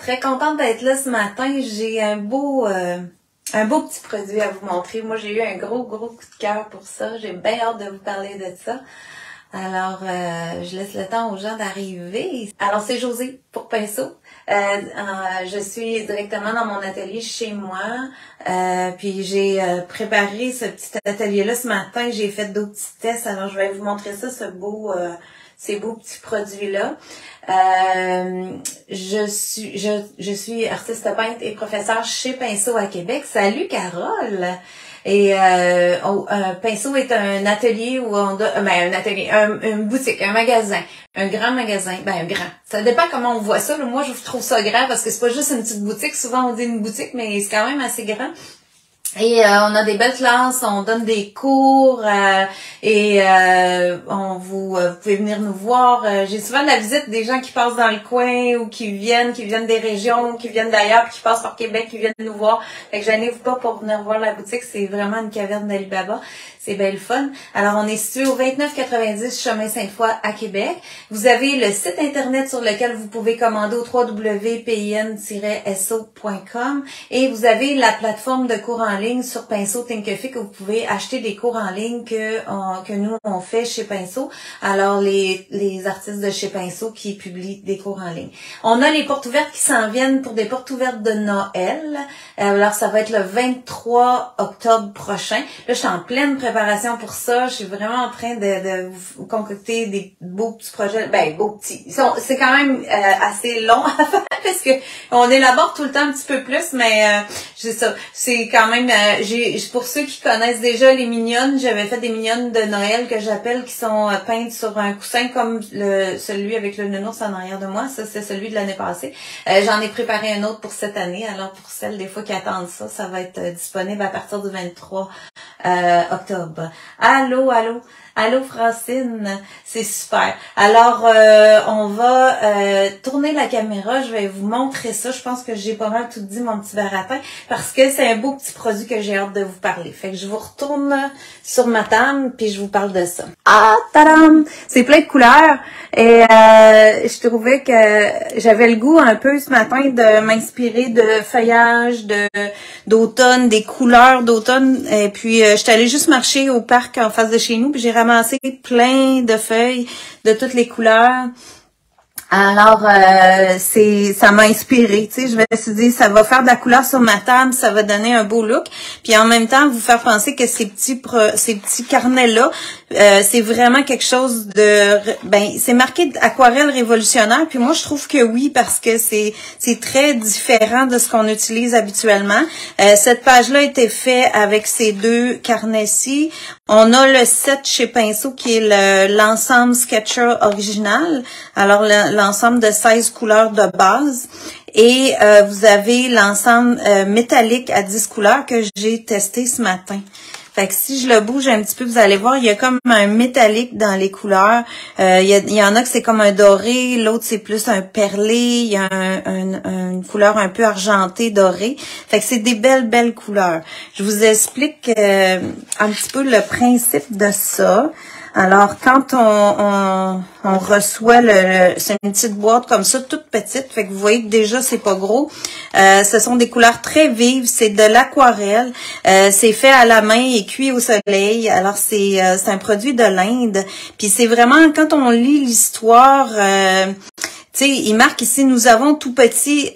Très contente d'être là ce matin. J'ai un beau petit produit à vous montrer. Moi, j'ai eu un gros coup de cœur pour ça. J'ai bien hâte de vous parler de ça. Alors, je laisse le temps aux gens d'arriver. Alors, c'est Josée pour Pinceau. Je suis directement dans mon atelier chez moi. Puis j'ai préparé ce petit atelier-là ce matin. J'ai fait d'autres petits tests. Alors, je vais vous montrer ça, ces beaux petits produits-là. Je suis artiste peintre et professeure chez Pinceau à Québec. Salut Carole! Et Pinceau est un atelier où on une boutique, un magasin, un grand magasin, un grand. Ça dépend comment on voit ça. Là. Moi, je trouve ça grand parce que c'est pas juste une petite boutique. Souvent, on dit une boutique, mais c'est quand même assez grand. Et on a des belles classes, on donne des cours vous pouvez venir nous voir. J'ai souvent de la visite des gens qui passent dans le coin ou qui viennent des régions, qui viennent d'ailleurs, puis qui passent par Québec, qui viennent nous voir. Fait que gênez-vous pas pour venir voir la boutique, c'est vraiment une caverne d'Alibaba. C'est belle fun. Alors, on est situé au 2990 Chemin Sainte-Foy à Québec. Vous avez le site internet sur lequel vous pouvez commander au www.pin-so.com et vous avez la plateforme de cours en ligne sur Pinceau Thinkific que vous pouvez acheter des cours en ligne que nous, on fait chez Pinceau. Alors, les artistes de chez Pinceau qui publient des cours en ligne. On a les portes ouvertes qui s'en viennent pour des portes ouvertes de Noël. Alors, ça va être le 23 octobre prochain. Là, je suis en pleine préparation pour ça. Je suis vraiment en train de vous concocter des beaux petits projets. Beaux petits. C'est quand même assez long à faire parce que on élabore tout le temps un petit peu plus, mais c'est ça. C'est quand même pour ceux qui connaissent déjà les mignonnes, j'avais fait des mignonnes de Noël que j'appelle qui sont peintes sur un coussin comme celui avec le nounours en arrière de moi. Ça, c'est celui de l'année passée. J'en ai préparé un autre pour cette année. Alors pour celles des fois qui attendent ça, ça va être disponible à partir du 23 octobre. Allô Francine, c'est super. Alors, on va tourner la caméra, je vais vous montrer ça. Je pense que j'ai pas mal tout dit mon petit baratin parce que c'est un beau petit produit que j'ai hâte de vous parler. Fait que je vous retourne sur ma table puis je vous parle de ça. Ah, tadam! C'est plein de couleurs et je trouvais que j'avais le goût un peu ce matin de m'inspirer de feuillage, d'automne, des couleurs d'automne. Et puis, je suis allée juste marcher au parc en face de chez nous puis j'ai ramassé plein de feuilles de toutes les couleurs. Alors, ça m'a inspiré, tu sais, je me suis dit, ça va faire de la couleur sur ma table, ça va donner un beau look, puis en même temps, vous faire penser que ces petits carnets-là, c'est vraiment quelque chose de, c'est marqué aquarelle révolutionnaire, puis moi, je trouve que oui, parce que c'est très différent de ce qu'on utilise habituellement. Cette page-là a été faite avec ces deux carnets-ci. On a le set chez Pinceau qui est l'ensemble Sketcher original. Alors, l'ensemble de 16 couleurs de base. Et vous avez l'ensemble métallique à 10 couleurs que j'ai testé ce matin. Fait que si je le bouge un petit peu, vous allez voir, il y a comme un métallique dans les couleurs. Il y en a que c'est comme un doré, l'autre c'est plus un perlé, il y a une couleur un peu argentée, dorée. Fait que c'est des belles couleurs. Je vous explique un petit peu le principe de ça. Alors, quand on reçoit c'est une petite boîte comme ça, toute petite, fait que vous voyez que déjà c'est pas gros. Ce sont des couleurs très vives, c'est de l'aquarelle, c'est fait à la main et cuit au soleil. Alors c'est un produit de l'Inde. Puis c'est vraiment quand on lit l'histoire. Tu sais, il marque ici, nous avons tout petit,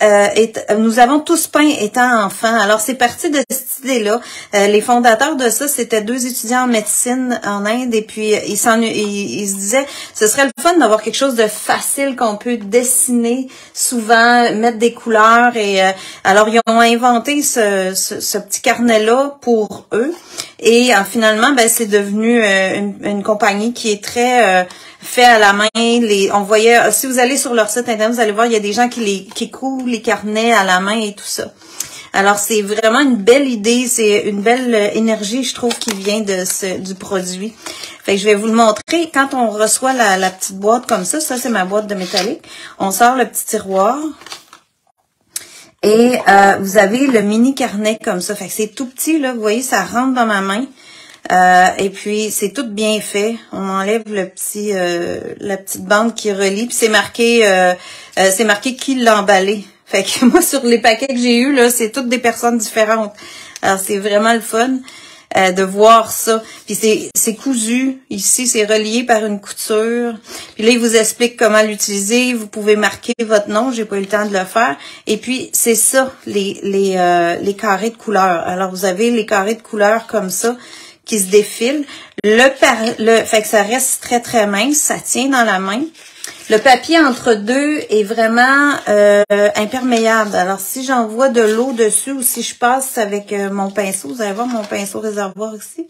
nous avons tous peint étant enfants. Alors, c'est parti de cette idée-là. Les fondateurs de ça, c'était deux étudiants en médecine en Inde et puis ils se disaient, ce serait le fun d'avoir quelque chose de facile qu'on peut dessiner souvent, mettre des couleurs et alors ils ont inventé ce petit carnet-là pour eux et finalement, c'est devenu une compagnie qui est très fait à la main. On voyait, si vous allez sur leur site internet, vous allez voir, il y a des gens qui coulent les carnets à la main et tout ça. Alors, c'est vraiment une belle idée, c'est une belle énergie, je trouve, qui vient du produit. Fait que je vais vous le montrer. Quand on reçoit la petite boîte comme ça c'est ma boîte de métallique, on sort le petit tiroir. Et vous avez le mini carnet comme ça. Fait que c'est tout petit, là, vous voyez, ça rentre dans ma main. Et puis c'est tout bien fait. On enlève la petite bande qui relie. Puis c'est marqué qui l'a emballé. Fait que moi, sur les paquets que j'ai eus, là, c'est toutes des personnes différentes. Alors, c'est vraiment le fun de voir ça. Puis c'est cousu. Ici, c'est relié par une couture. Puis là, il vous explique comment l'utiliser. Vous pouvez marquer votre nom. J'ai pas eu le temps de le faire. Et puis, c'est ça, les carrés de couleurs. Alors, vous avez les carrés de couleurs comme ça qui se défilent. Fait que ça reste très, très mince. Ça tient dans la main. Le papier entre deux est vraiment imperméable. Alors, si j'envoie de l'eau dessus ou si je passe avec mon pinceau, vous allez voir mon pinceau réservoir ici,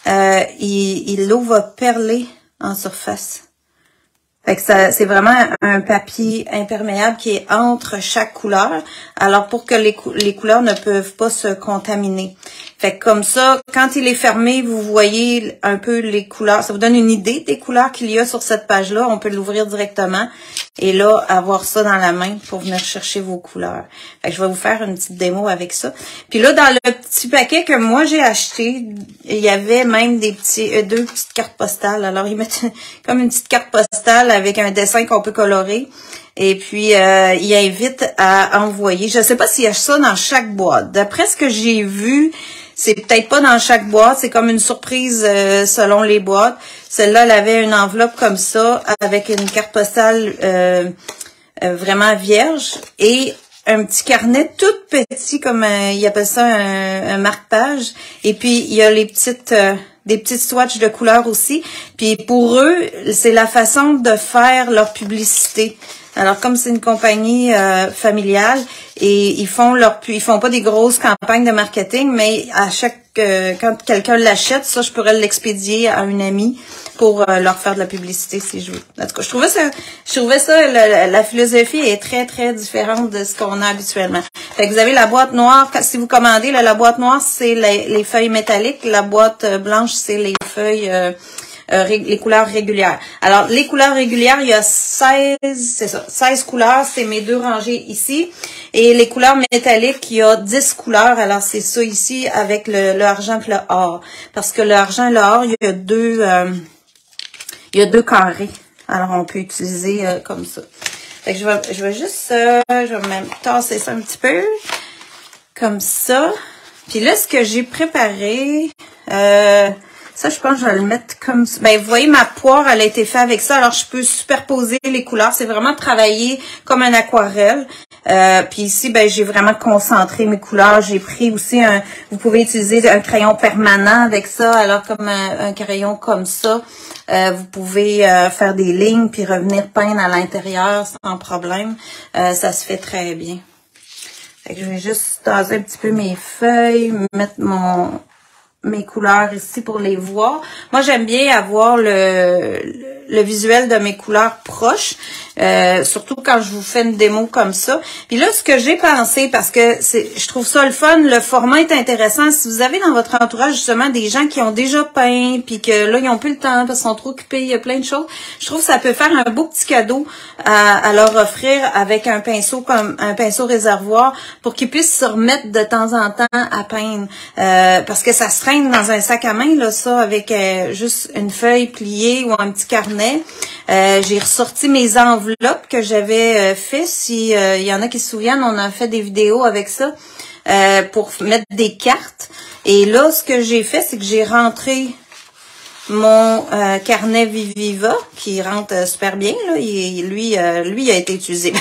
l'eau va perler en surface. Fait que c'est vraiment un papier imperméable qui est entre chaque couleur. Alors, pour que les couleurs ne peuvent pas se contaminer. Fait que comme ça, quand il est fermé, vous voyez un peu les couleurs. Ça vous donne une idée des couleurs qu'il y a sur cette page-là. On peut l'ouvrir directement. Et là, avoir ça dans la main pour venir chercher vos couleurs. Fait que je vais vous faire une petite démo avec ça. Puis là, dans le petit paquet que moi j'ai acheté, il y avait même des deux petites cartes postales. Alors, ils mettent comme une petite carte postale avec un dessin qu'on peut colorer. Et puis, il invite à envoyer. Je ne sais pas s'il y a ça dans chaque boîte. D'après ce que j'ai vu, c'est peut-être pas dans chaque boîte. C'est comme une surprise selon les boîtes. Celle-là, elle avait une enveloppe comme ça avec une carte postale vraiment vierge et un petit carnet tout petit, comme ils appellent ça un marque-page. Et puis, il y a les petites... des petites swatchs de couleurs aussi. Puis pour eux, c'est la façon de faire leur publicité. Alors, comme c'est une compagnie familiale et ils font pas des grosses campagnes de marketing, mais à quand quelqu'un l'achète, ça, je pourrais l'expédier à une amie pour leur faire de la publicité si je veux. En tout cas, je trouvais ça, la philosophie est très, très différente de ce qu'on a habituellement. Fait que vous avez la boîte noire, si vous commandez, là, la boîte noire, c'est les feuilles métalliques, la boîte blanche, c'est les feuilles les couleurs régulières. Alors, les couleurs régulières, il y a 16 couleurs, c'est mes deux rangées ici. Et les couleurs métalliques, il y a 10 couleurs. Alors, c'est ça ici avec le argent et le or. Parce que le argent et le or, il y a deux carrés. Alors, on peut utiliser comme ça. Fait que je vais juste, je vais même tasser ça un petit peu. Comme ça. Puis là, ce que j'ai préparé, ça, je pense que je vais le mettre comme ça. Ben, vous voyez, ma poire, elle a été faite avec ça. Alors, je peux superposer les couleurs. C'est vraiment travaillé comme un aquarelle. Puis ici, ben, j'ai vraiment concentré mes couleurs. J'ai pris aussi vous pouvez utiliser un crayon permanent avec ça. Alors, comme un crayon comme ça, vous pouvez faire des lignes puis revenir peindre à l'intérieur sans problème. Ça se fait très bien. Fait que je vais juste taser un petit peu mes feuilles, mettre mes couleurs ici pour les voir. Moi, j'aime bien avoir le visuel de mes couleurs proches, surtout quand je vous fais une démo comme ça. Puis là, ce que j'ai pensé, parce que je trouve ça le fun, le format est intéressant. Si vous avez dans votre entourage justement des gens qui ont déjà peint, puis que là, ils n'ont plus le temps parce qu'ils sont trop occupés, il y a plein de choses, je trouve que ça peut faire un beau petit cadeau à leur offrir avec un pinceau comme un pinceau réservoir pour qu'ils puissent se remettre de temps en temps à peindre. Parce que ça se traîne dans un sac à main, là, ça, avec juste une feuille pliée ou un petit carnet. J'ai ressorti mes enveloppes que j'avais fait. Si il y en a qui se souviennent, on a fait des vidéos avec ça pour mettre des cartes. Et là, ce que j'ai fait, c'est que j'ai rentré mon carnet Viviva, qui rentre super bien. Là. Lui a été utilisé.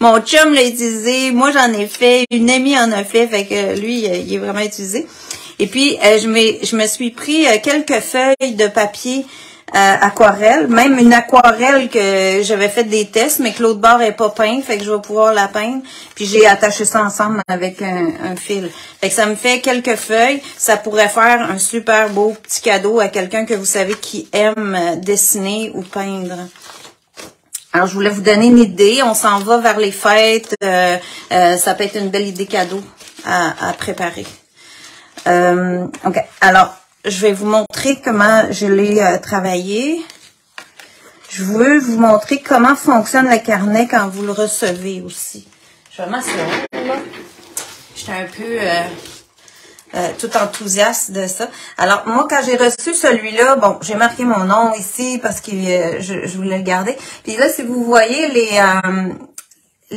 Mon chum l'a utilisé, moi j'en ai fait, une amie en a fait que lui, il est vraiment utilisé. Et puis, je me suis pris quelques feuilles de papier aquarelle, même une aquarelle que j'avais fait des tests, mais que l'autre bord est pas peint, fait que je vais pouvoir la peindre. Puis j'ai attaché ça ensemble avec un fil. Fait que ça me fait quelques feuilles. Ça pourrait faire un super beau petit cadeau à quelqu'un que vous savez qui aime dessiner ou peindre. Alors, je voulais vous donner une idée. On s'en va vers les fêtes. Ça peut être une belle idée cadeau à préparer. OK. Alors, je vais vous montrer comment je l'ai travaillé. Je veux vous montrer comment fonctionne le carnet quand vous le recevez aussi. Je vais m'asseoir, là. J'étais un peu tout enthousiaste de ça. Alors, moi, quand j'ai reçu celui-là, bon, j'ai marqué mon nom ici parce que je voulais le garder. Puis là, si vous voyez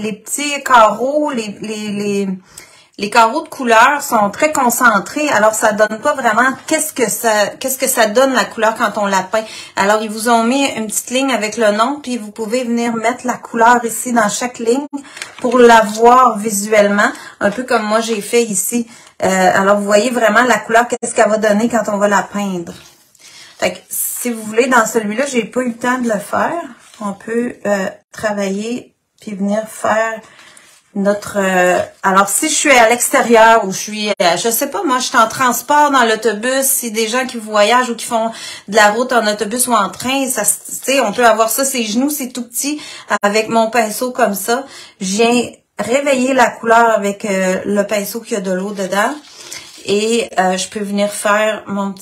les petits carreaux, les carreaux de couleur sont très concentrés, alors ça donne pas vraiment qu'est-ce que ça donne la couleur quand on la peint. Alors ils vous ont mis une petite ligne avec le nom, puis vous pouvez venir mettre la couleur ici dans chaque ligne pour la voir visuellement, un peu comme moi j'ai fait ici. Alors vous voyez vraiment la couleur, qu'est-ce qu'elle va donner quand on va la peindre. Fait que, si vous voulez, dans celui-là, j'ai pas eu le temps de le faire. On peut travailler puis venir faire notre... alors, si je suis à l'extérieur ou je suis... je sais pas, moi, je suis en transport dans l'autobus, si des gens qui voyagent ou qui font de la route en autobus ou en train, ça, tu sais, on peut avoir ça, ses genoux, c'est tout petit, avec mon pinceau comme ça. Je viens réveiller la couleur avec le pinceau qui a de l'eau dedans. Et je peux venir faire mon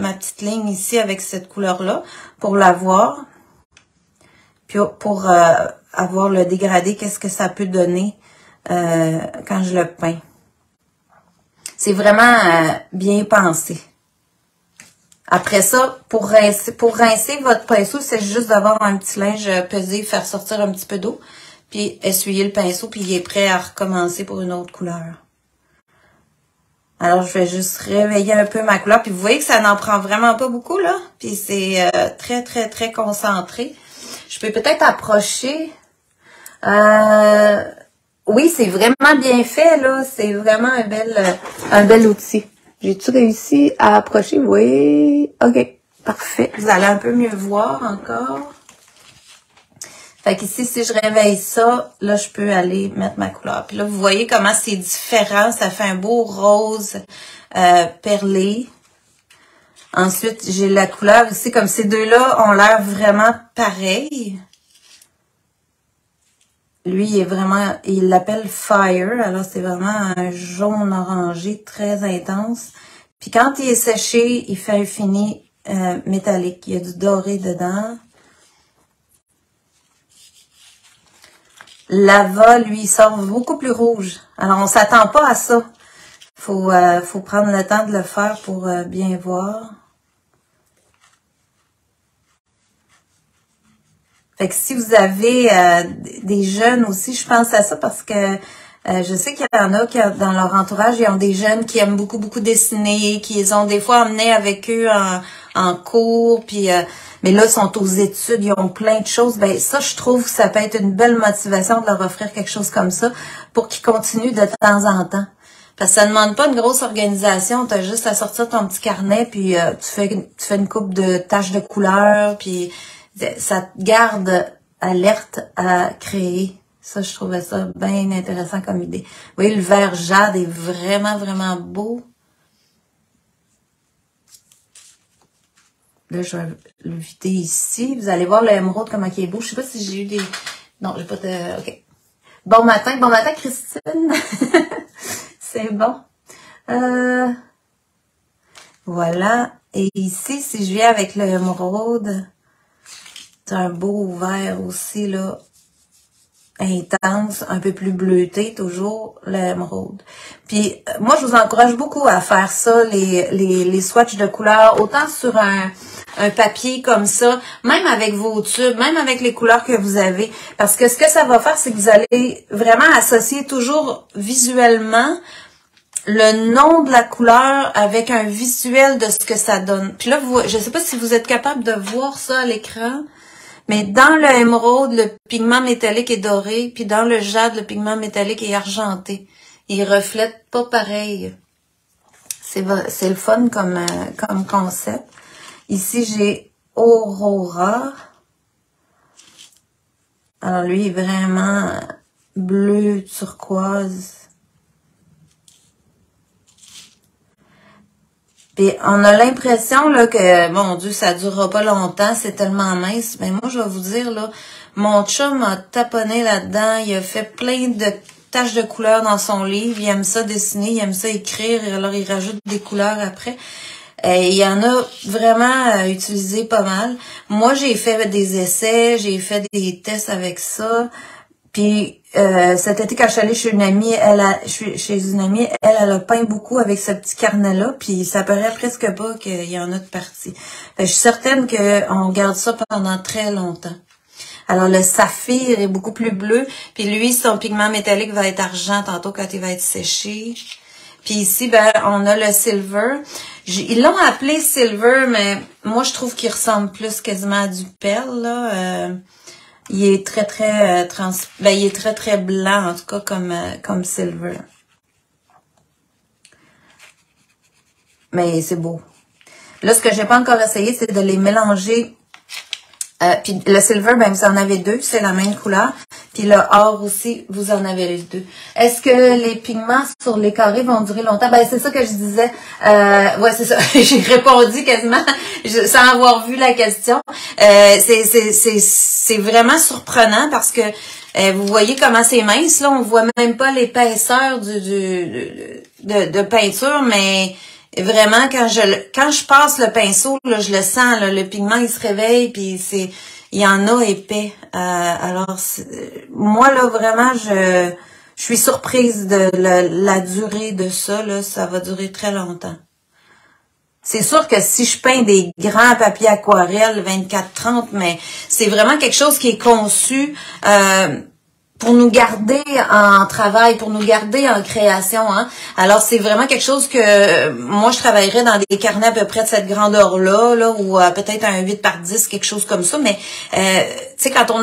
ma petite ligne ici avec cette couleur-là pour la voir. Puis pour avoir le dégradé, qu'est-ce que ça peut donner quand je le peins. C'est vraiment bien pensé. Après ça, pour rincer votre pinceau, c'est juste d'avoir un petit linge pesé, faire sortir un petit peu d'eau, puis essuyer le pinceau, puis il est prêt à recommencer pour une autre couleur. Alors, je vais juste réveiller un peu ma couleur. Puis vous voyez que ça n'en prend vraiment pas beaucoup, là. Puis c'est très, très, très concentré. Je peux peut-être approcher. Oui, c'est vraiment bien fait, là. C'est vraiment un bel outil. J'ai-tu réussi à approcher? Oui. OK. Parfait. Vous allez un peu mieux voir encore. Fait qu'ici, si je réveille ça, là, je peux aller mettre ma couleur. Puis là, vous voyez comment c'est différent. Ça fait un beau rose perlé. Ensuite, j'ai la couleur ici. Comme ces deux-là ont l'air vraiment pareils. Lui, il est vraiment... Il l'appelle Fire. Alors, c'est vraiment un jaune orangé très intense. Puis quand il est séché, il fait un fini métallique. Il y a du doré dedans. Lava, lui, il sort beaucoup plus rouge. Alors, on s'attend pas à ça. Faut prendre le temps de le faire pour bien voir. Fait que si vous avez des jeunes aussi, je pense à ça parce que je sais qu'il y en a qui, dans leur entourage, ils ont des jeunes qui aiment beaucoup, beaucoup dessiner, qui les ont des fois emmenés avec eux en cours, puis... mais là, ils sont aux études, ils ont plein de choses. Ben ça, je trouve que ça peut être une belle motivation de leur offrir quelque chose comme ça pour qu'ils continuent de temps en temps. Parce que ça ne demande pas une grosse organisation. Tu as juste à sortir ton petit carnet, puis tu fais une coupe de taches de couleur, puis ça te garde alerte à créer. Ça, je trouvais ça bien intéressant comme idée. Vous voyez, le vert jade est vraiment, vraiment beau. Là, je vais le vider ici. Vous allez voir l'émeraude, comment il est beau. Je sais pas si j'ai eu des... Non, j'ai pas de... OK. Bon matin, Christine. C'est bon. Voilà. Et ici, si je viens avec l'émeraude, c'est un beau vert aussi, là. Intense, un peu plus bleuté, toujours l'émeraude. Puis moi, je vous encourage beaucoup à faire ça, les swatchs de couleurs, autant sur un papier comme ça, même avec vos tubes, même avec les couleurs que vous avez. Parce que ce que ça va faire, c'est que vous allez vraiment associer toujours visuellement le nom de la couleur avec un visuel de ce que ça donne. Puis là, je ne sais pas si vous êtes capable de voir ça à l'écran. Mais dans le émeraude, le pigment métallique est doré, puis dans le jade, le pigment métallique est argenté. Il reflète pas pareil. C'est le fun comme concept. Ici, j'ai Aurora. Alors, lui, est vraiment bleu turquoise. Puis on a l'impression là que, mon Dieu, ça durera pas longtemps, c'est tellement mince. Mais moi, je vais vous dire, là, mon chum a taponné là-dedans, il a fait plein de taches de couleurs dans son livre, il aime ça dessiner, il aime ça écrire, alors il rajoute des couleurs après. Il y en a vraiment utilisé pas mal. Moi, j'ai fait des essais, j'ai fait des tests avec ça. Puis cet été, quand je suis allée chez une amie, elle a peint beaucoup avec ce petit carnet-là, puis ça paraît presque pas qu'il y en a de partie. Je suis certaine qu'on garde ça pendant très longtemps. Alors, le saphir est beaucoup plus bleu. Puis lui, son pigment métallique va être argent tantôt quand il va être séché. Puis ici, ben, on a le silver. Ils l'ont appelé silver, mais moi, je trouve qu'il ressemble plus quasiment à du perle, là. Il est très, très il est très, très blanc, en tout cas, comme silver. Mais c'est beau. Là, ce que j'ai pas encore essayé, c'est de les mélanger. Puis le silver, ben vous en avez deux, c'est la même couleur. Puis le or aussi, vous en avez les deux. Est-ce que les pigments sur les carrés vont durer longtemps? Ben c'est ça que je disais. Ouais, c'est ça. J'ai répondu quasiment sans avoir vu la question. C'est vraiment surprenant parce que vous voyez comment c'est mince. Là, on voit même pas l'épaisseur de peinture, mais vraiment, quand je passe le pinceau, là, je le sens, là, le pigment, il se réveille, puis il y en a épais. Alors, moi, là, vraiment, je suis surprise de la durée de ça, là, ça va durer très longtemps. C'est sûr que si je peins des grands papiers aquarelles 24-30, mais c'est vraiment quelque chose qui est conçu pour nous garder en travail, pour nous garder en création. Hein. Alors, c'est vraiment quelque chose que moi, je travaillerais dans des carnets à peu près de cette grandeur-là, là, ou peut-être un 8x10, quelque chose comme ça. Mais, tu sais, quand on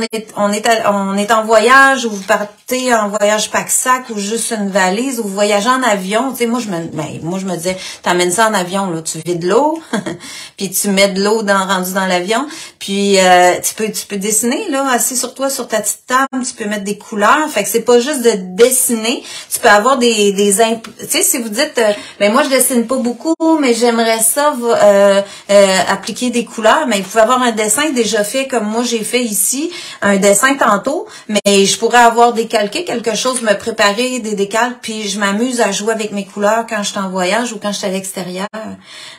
est en voyage, ou vous partez en voyage pack-sac, ou juste une valise, ou vous voyagez en avion, tu sais, moi, je me disais, t'amènes ça en avion, là, tu vides l'eau, puis tu mets de l'eau rendu dans l'avion, puis tu peux dessiner, là, assis sur toi, sur ta petite table, tu peux mettre des couleurs, fait que c'est pas juste de dessiner, tu peux avoir tu sais, si vous dites, mais moi je dessine pas beaucoup, mais j'aimerais ça appliquer des couleurs, mais vous pouvez avoir un dessin déjà fait comme moi j'ai fait ici, un dessin tantôt, mais je pourrais avoir décalqué quelque chose, me préparer des décalques, puis je m'amuse à jouer avec mes couleurs quand je suis en voyage ou quand je suis à l'extérieur,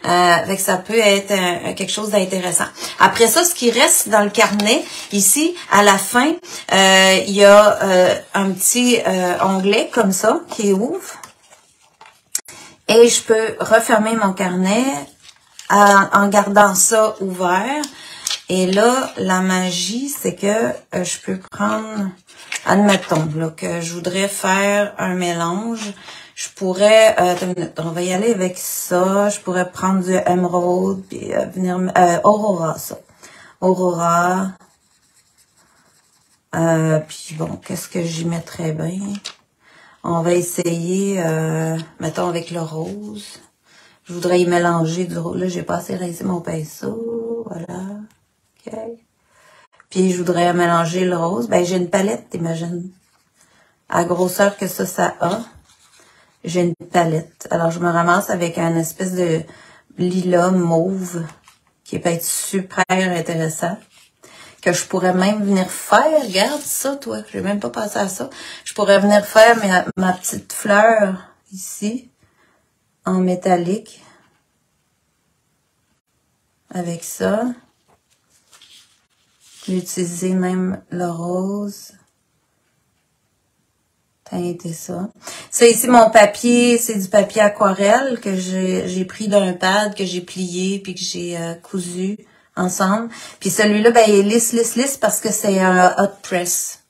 fait que ça peut être quelque chose d'intéressant. Après ça, ce qui reste dans le carnet, ici, à la fin, il y a un petit onglet comme ça qui ouvre et je peux refermer mon carnet en gardant ça ouvert. Et là, la magie, c'est que je peux prendre, admettons là, que je voudrais faire un mélange. Je pourrais, on va y aller avec ça. Je pourrais prendre du émeraude puis venir Aurora, ça. Aurora. Puis bon, qu'est-ce que j'y mettrais bien? On va essayer, mettons avec le rose. Je voudrais y mélanger du rose. Là, j'ai pas assez rincé mon pinceau. Voilà. OK. Puis je voudrais mélanger le rose. Ben, j'ai une palette, imagine. À la grosseur que ça a. J'ai une palette. Alors, je me ramasse avec un espèce de lilas mauve qui peut être super intéressant. Que je pourrais même venir faire, regarde ça, toi, j'ai même pas pensé à ça. Je pourrais venir faire ma petite fleur ici, en métallique, avec ça. J'ai utilisé même le rose. Teinter ça. Ça ici, mon papier, c'est du papier aquarelle que j'ai pris d'un pad, que j'ai plié, puis que j'ai cousu ensemble. Puis celui-là, ben, il est lisse parce que c'est un hot press.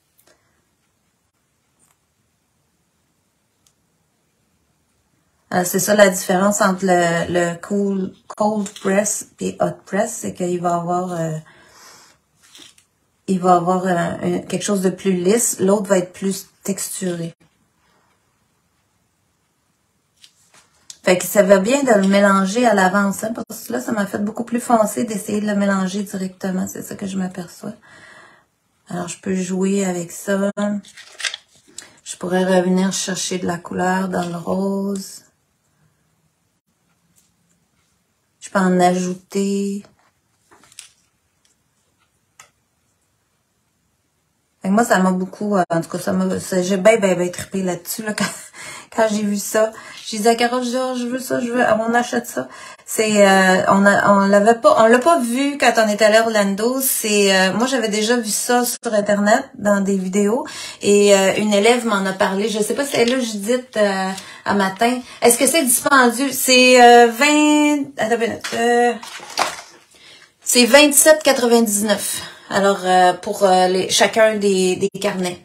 C'est ça la différence entre le cold press et hot press, c'est qu'il va avoir quelque chose de plus lisse, l'autre va être plus texturé. Fait que ça va bien de le mélanger à l'avance, hein, parce que là, ça m'a fait beaucoup plus foncé d'essayer de le mélanger directement. C'est ça que je m'aperçois. Alors, je peux jouer avec ça. Je pourrais revenir chercher de la couleur dans le rose. Je peux en ajouter. Fait que moi, ça m'a beaucoup, en tout cas, j'ai bien trippé là-dessus, là, quand j'ai vu ça. J'ai dit à Carole, je veux ça, on achète ça. C'est, on l'a pas vu quand on est allé à Orlando. C'est, moi, j'avais déjà vu ça sur Internet, dans des vidéos, et une élève m'en a parlé. Je sais pas si elle est là, Judith, à matin. Est-ce que c'est dispendieux? C'est 20, attends, C'est 27,99. Alors, pour chacun des carnets.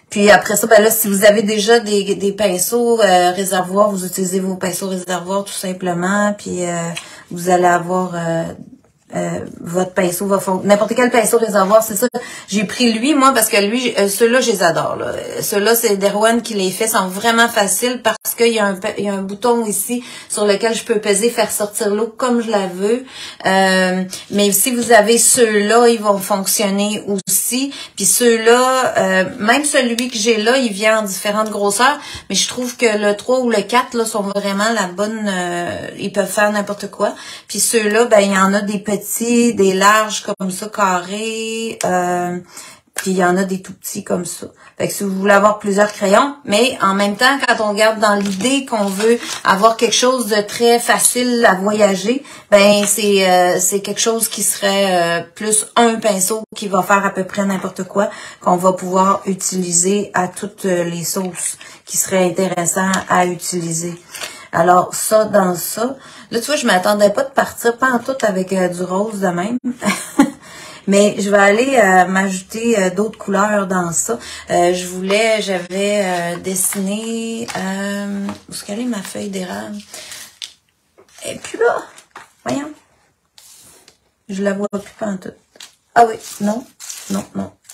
Puis après ça, ben là, si vous avez déjà des pinceaux réservoirs, vous utilisez vos pinceaux réservoirs tout simplement. Puis vous allez avoir votre pinceau va fonctionner. N'importe quel pinceau réservoir, c'est ça. J'ai pris lui, moi, parce que lui, ceux-là, je les adore. Ceux-là, c'est Derwent qui les fait, sont vraiment faciles parce qu'il y a un bouton ici sur lequel je peux peser, faire sortir l'eau comme je la veux. Mais si vous avez ceux-là, ils vont fonctionner aussi. Puis ceux-là, même celui que j'ai là, il vient en différentes grosseurs, mais je trouve que le 3 ou le 4 là, sont vraiment la bonne, ils peuvent faire n'importe quoi. Puis ceux-là, ben il y en a des petits, des larges comme ça, carrés, puis il y en a des tout petits comme ça. Fait que si vous voulez avoir plusieurs crayons, mais en même temps, quand on regarde dans l'idée qu'on veut avoir quelque chose de très facile à voyager, ben c'est quelque chose qui serait plus un pinceau qui va faire à peu près n'importe quoi, qu'on va pouvoir utiliser à toutes les sauces, qui serait intéressant à utiliser. Alors, ça, dans ça. Là, tu vois, je m'attendais pas de partir pas en tout avec du rose de même. Mais je vais aller m'ajouter d'autres couleurs dans ça. J'avais dessiné... où est-ce qu'elle est ma feuille d'érable? Et puis là, voyons. Je la vois plus pas en tout. Ah oui, non.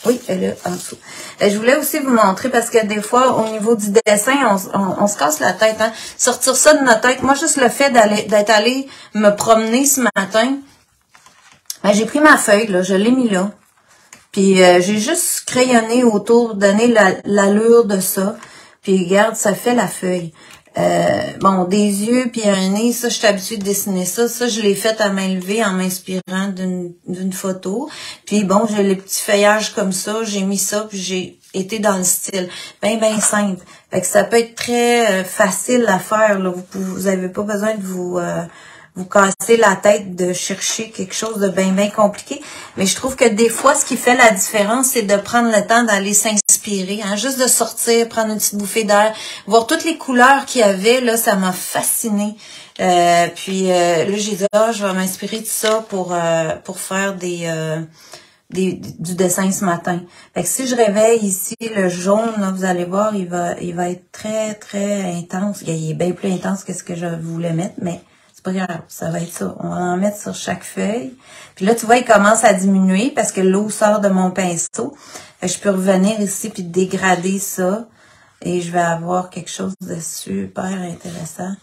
Oui, elle est en dessous. Je voulais aussi vous montrer parce que des fois, au niveau du dessin, on se casse la tête. Hein? Sortir ça de notre tête. Moi, juste le fait d'être allé me promener ce matin, ben, j'ai pris ma feuille, là, je l'ai mis là. Puis j'ai juste crayonné autour, donné l'allure de ça. Puis regarde, ça fait la feuille. Bon, des yeux puis un nez, ça, je suis habituée de dessiner ça. Ça, je l'ai fait à main levée en m'inspirant d'une photo. Puis bon, j'ai les petits feuillages comme ça, j'ai mis ça, puis j'ai été dans le style. Ben simple. Fait que ça peut être très facile à faire, là. Vous avez pas besoin de vous casser la tête de chercher quelque chose de bien compliqué. Mais je trouve que des fois, ce qui fait la différence, c'est de prendre le temps d'aller s'inspirer, hein, juste de sortir, prendre une petite bouffée d'air, voir toutes les couleurs qu'il y avait, là, ça m'a fascinée. Puis là, j'ai dit, je vais m'inspirer de ça pour faire du dessin ce matin. Fait que si je réveille ici le jaune, là, vous allez voir, il va être très, très intense. Il est bien plus intense que ce que je voulais mettre, mais c'est pas grave, ça va être ça. On va en mettre sur chaque feuille. Puis là, tu vois, il commence à diminuer parce que l'eau sort de mon pinceau. Je peux revenir ici puis dégrader ça. Et je vais avoir quelque chose de super intéressant.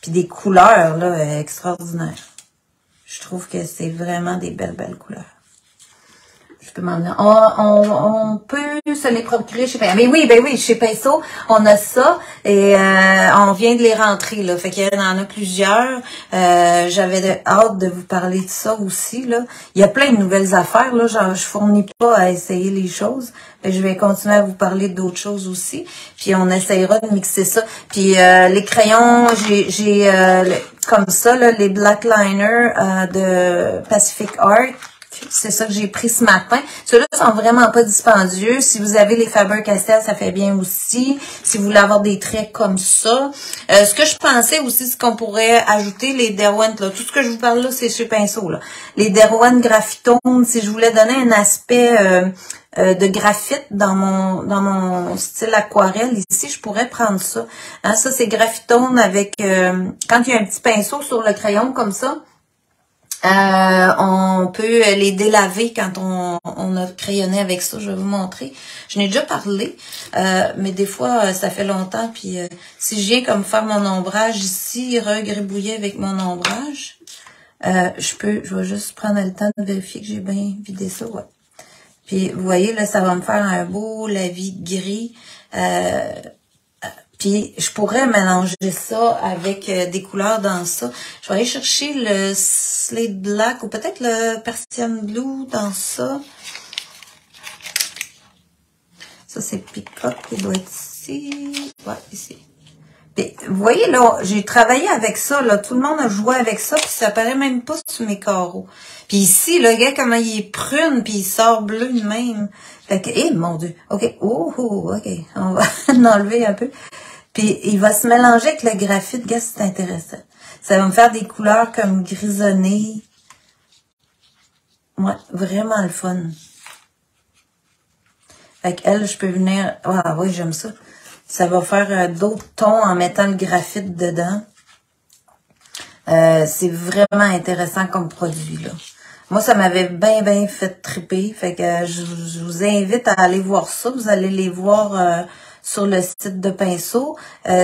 Puis des couleurs, là, extraordinaires. Je trouve que c'est vraiment des belles couleurs. Je peux m'en venir. On peut se les procurer chez Pinceau. Mais oui, chez Pinceau, on a ça et on vient de les rentrer, là. Fait qu'il y en a plusieurs. J'avais hâte de vous parler de ça aussi, là. Il y a plein de nouvelles affaires, là. Genre, je fournis pas à essayer les choses. Je vais continuer à vous parler d'autres choses aussi. Puis on essayera de mixer ça. Puis les crayons, j'ai comme ça, là, les Black Liner de Pacific Art. C'est ça que j'ai pris ce matin. Ceux-là sont vraiment pas dispendieux. Si vous avez les Faber-Castell, ça fait bien aussi. Si vous voulez avoir des traits comme ça. Ce que je pensais aussi, c'est qu'on pourrait ajouter les Derwent, là. Tout ce que je vous parle là, c'est sur pinceau, là. Les Derwent Graphitone, si je voulais donner un aspect de graphite dans mon style aquarelle, ici, je pourrais prendre ça. Hein, ça, c'est Graphitone avec... quand il y a un petit pinceau sur le crayon comme ça, on peut les délaver quand on a crayonné avec ça. Je vais vous montrer. Je n'ai déjà parlé, mais des fois, ça fait longtemps. Puis si je viens comme faire mon ombrage ici, regribouiller avec mon ombrage, je vais juste prendre le temps de vérifier que j'ai bien vidé ça. Ouais. Puis vous voyez, là, ça va me faire un beau lavis gris. Puis, je pourrais mélanger ça avec des couleurs dans ça. Je vais aller chercher le Slate Black ou peut-être le Persian Blue dans ça. Ça, c'est Peacock qui doit être ici. Ouais, ici. Puis, vous voyez, là, j'ai travaillé avec ça, là. Tout le monde a joué avec ça, puis ça paraît même pas sur mes carreaux. Puis ici, le gars, comment il est prune, puis il sort bleu de même. Fait que, mon Dieu. OK. OK. On va en enlever un peu. Puis, il va se mélanger avec le graphite. Regarde, c'est intéressant. Ça va me faire des couleurs comme grisonnées. Ouais, vraiment le fun. Avec elle, je peux venir... Ah oui, j'aime ça. Ça va faire d'autres tons en mettant le graphite dedans. C'est vraiment intéressant comme produit, là. Moi, ça m'avait bien fait triper. Fait que je vous invite à aller voir ça. Vous allez les voir sur le site de Pinceau.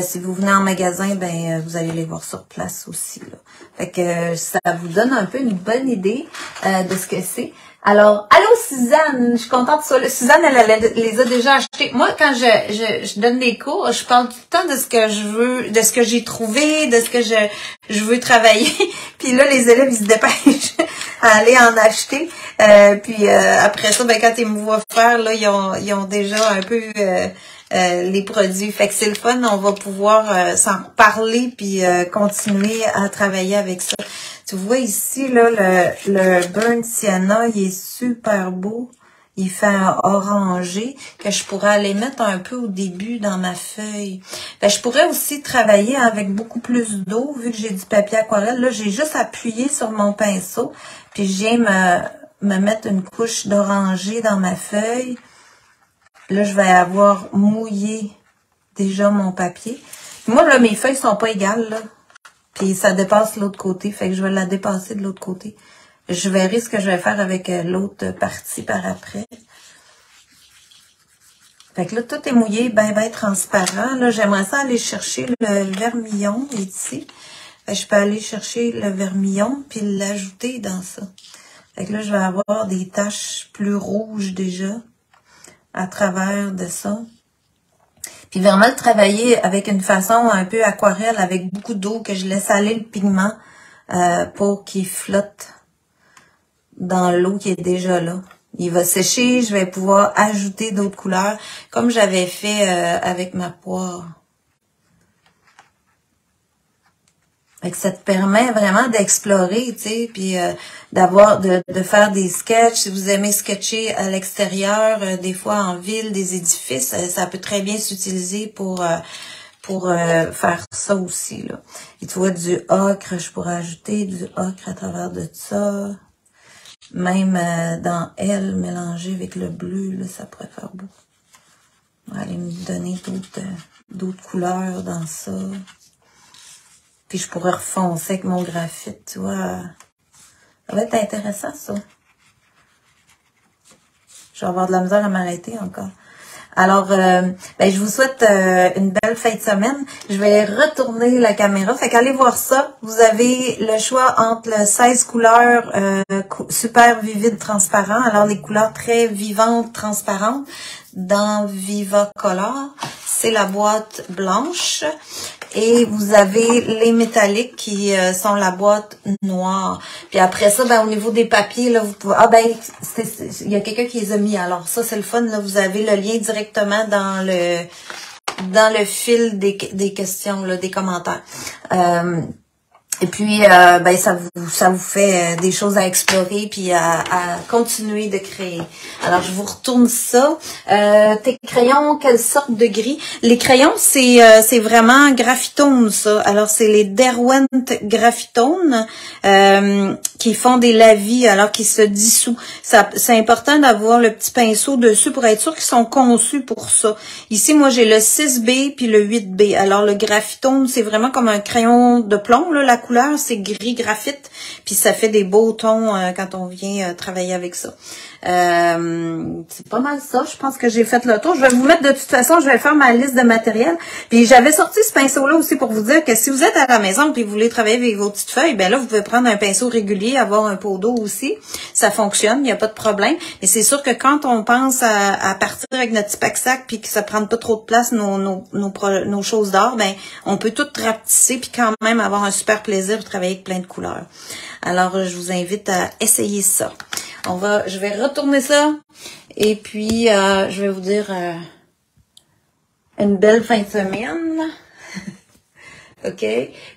Si vous venez en magasin, vous allez les voir sur place aussi, là. Fait que ça vous donne un peu une bonne idée de ce que c'est. Alors, allô Suzanne, je suis contente de ça. Suzanne, elle les a déjà achetés. Moi, quand je donne des cours, je parle tout le temps de ce que je veux, de ce que j'ai trouvé, de ce que je veux travailler. Puis là, les élèves, ils se dépêchent à aller en acheter. Après ça, quand ils me voient faire, là, ils ont déjà un peu les produits. Fait que c'est le fun, on va pouvoir s'en parler puis continuer à travailler avec ça. Tu vois ici, là, le Burnt Sienna, il est super beau. Il fait un orangé que je pourrais aller mettre un peu au début dans ma feuille. Je pourrais aussi travailler avec beaucoup plus d'eau, vu que j'ai du papier aquarelle. Là, j'ai juste appuyé sur mon pinceau, puis je viens me mettre une couche d'orangé dans ma feuille. Là, je vais avoir mouillé déjà mon papier. Moi, là, mes feuilles sont pas égales, là. Puis ça dépasse l'autre côté, fait que je vais la dépasser de l'autre côté. Je verrai ce que je vais faire avec l'autre partie par après. Fait que là, tout est mouillé, ben transparent. Là, j'aimerais ça aller chercher le vermillon ici. Fait que je peux aller chercher le vermillon puis l'ajouter dans ça. Fait que là, je vais avoir des taches plus rouges déjà à travers de ça. Puis vraiment le travailler avec une façon un peu aquarelle, avec beaucoup d'eau, que je laisse aller le pigment pour qu'il flotte dans l'eau qui est déjà là. Il va sécher, je vais pouvoir ajouter d'autres couleurs, comme j'avais fait avec ma poire. Fait que ça te permet vraiment d'explorer, tu sais, puis de faire des sketchs. Si vous aimez sketcher à l'extérieur, des fois en ville, des édifices, ça peut très bien s'utiliser pour faire ça aussi, là. Et tu vois, du ocre, je pourrais ajouter du ocre à travers de ça. Même dans elle, mélanger avec le bleu, là, ça pourrait faire beau. On va aller me donner d'autres couleurs dans ça. Puis je pourrais refoncer avec mon graphite, tu vois. Ça va être intéressant, ça. Je vais avoir de la misère à m'arrêter encore. Alors, je vous souhaite une belle fin de semaine. Je vais retourner la caméra. Fait qu'allez voir ça. Vous avez le choix entre le 16 couleurs super vivides transparents. Alors, les couleurs très vivantes, transparentes dans Viva Color. C'est la boîte blanche. Et vous avez les métalliques qui sont la boîte noire. Puis après ça, au niveau des papiers, là, vous pouvez... il y a quelqu'un qui les a mis. Alors ça, c'est le fun. Là, vous avez le lien directement dans le fil des questions, là, des commentaires. Et puis, ça vous fait des choses à explorer puis à continuer de créer. Alors, je vous retourne ça. Tes crayons, quelle sorte de gris? Les crayons, c'est vraiment graphitone, ça. Alors, c'est les Derwent Graphitone qui font des lavis, alors qui se dissous. C'est important d'avoir le petit pinceau dessus pour être sûr qu'ils sont conçus pour ça. Ici, moi, j'ai le 6B puis le 8B. Alors, le graphitone, c'est vraiment comme un crayon de plomb, là, la couleur, c'est gris graphite, puis ça fait des beaux tons quand on vient travailler avec ça. C'est pas mal ça, je pense que j'ai fait le tour. Je vais vous mettre de toute façon, je vais faire ma liste de matériel. Puis j'avais sorti ce pinceau-là aussi pour vous dire que si vous êtes à la maison et vous voulez travailler avec vos petites feuilles, là, vous pouvez prendre un pinceau régulier, avoir un pot d'eau aussi. Ça fonctionne, il n'y a pas de problème. Mais c'est sûr que quand on pense à partir avec notre petit pack-sac puis que ça prenne pas trop de place nos choses d'art, on peut tout rapetisser puis quand même avoir un super plaisir de travailler avec plein de couleurs. Alors, je vous invite à essayer ça. Je vais retourner ça et puis je vais vous dire une belle fin de semaine. OK?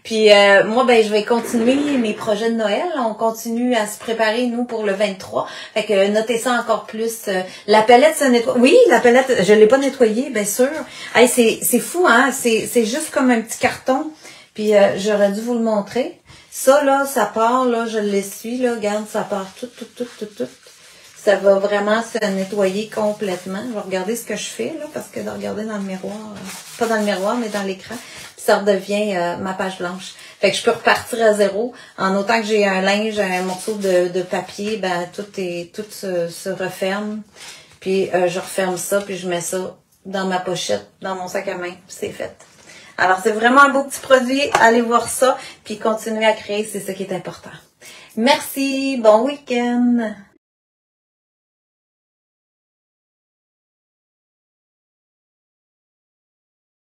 Puis moi, je vais continuer mes projets de Noël. On continue à se préparer, nous, pour le 23. Fait que notez ça encore plus. La palette se nettoie. Oui, la palette, je l'ai pas nettoyée, bien sûr. Hey, c'est fou, hein? C'est juste comme un petit carton Puis j'aurais dû vous le montrer. Ça, là, ça part, là, je l'essuie, là, regarde, ça part tout. Ça va vraiment se nettoyer complètement. Je vais regarder ce que je fais, là, parce que de regarder dans le miroir, pas dans le miroir, mais dans l'écran, puis ça redevient ma page blanche. Fait que je peux repartir à zéro. En autant que j'ai un linge, un morceau de papier, ben tout se referme. Puis je referme ça, puis je mets ça dans ma pochette, dans mon sac à main, puis c'est fait. Alors, c'est vraiment un beau petit produit. Allez voir ça, puis continuez à créer, c'est ça qui est important. Merci, bon week-end!